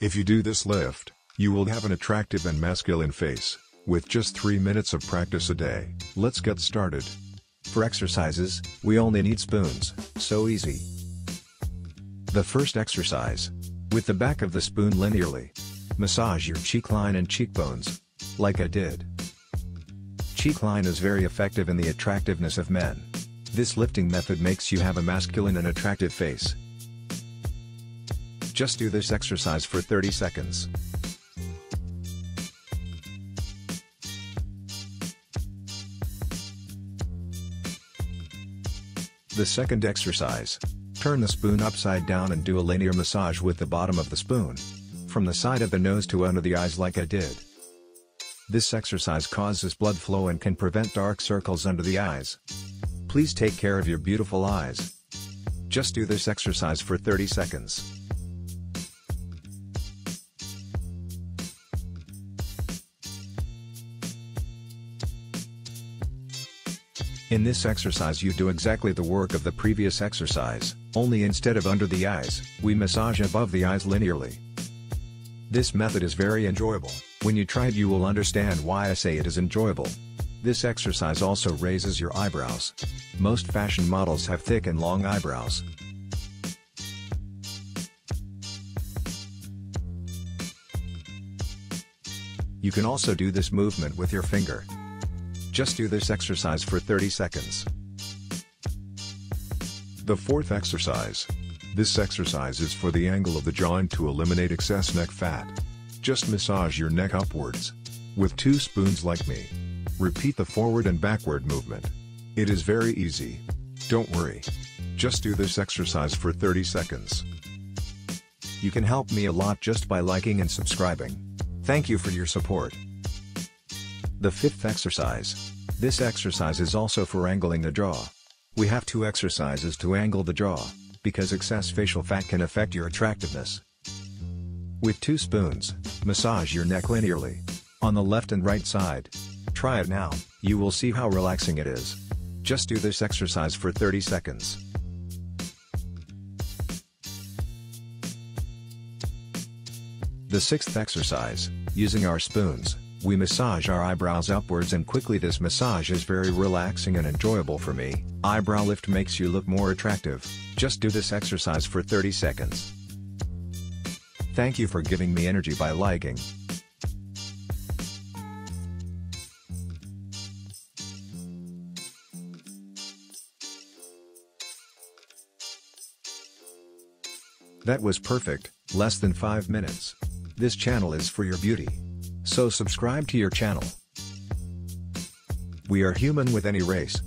If you do this lift, you will have an attractive and masculine face, with just 3 minutes of practice a day. Let's get started. For exercises, we only need spoons, so easy. The first exercise. With the back of the spoon linearly. Massage your cheek line and cheekbones. Like I did. Cheek line is very effective in the attractiveness of men. This lifting method makes you have a masculine and attractive face. Just do this exercise for 30 seconds. The second exercise. Turn the spoon upside down and do a linear massage with the bottom of the spoon. From the side of the nose to under the eyes like I did. This exercise causes blood flow and can prevent dark circles under the eyes. Please take care of your beautiful eyes. Just do this exercise for 30 seconds. In this exercise you do exactly the work of the previous exercise, only instead of under the eyes, we massage above the eyes linearly. This method is very enjoyable. When you try it you will understand why I say it is enjoyable. This exercise also raises your eyebrows. Most fashion models have thick and long eyebrows. You can also do this movement with your finger. Just do this exercise for 30 seconds. The fourth exercise. This exercise is for the angle of the jaw and to eliminate excess neck fat. Just massage your neck upwards. With 2 spoons like me. Repeat the forward and backward movement. It is very easy. Don't worry. Just do this exercise for 30 seconds. You can help me a lot just by liking and subscribing. Thank you for your support. The fifth exercise. This exercise is also for angling the jaw. We have 2 exercises to angle the jaw, because excess facial fat can affect your attractiveness. With 2 spoons, massage your neck linearly. On the left and right side. Try it now, you will see how relaxing it is. Just do this exercise for 30 seconds. The sixth exercise. Using our spoons, we massage our eyebrows upwards and quickly. This massage is very relaxing and enjoyable for me. Eyebrow lift makes you look more attractive. Just do this exercise for 30 seconds. Thank you for giving me energy by liking. That was perfect, less than 5 minutes. This channel is for your beauty. So subscribe to your channel. We are human with any race.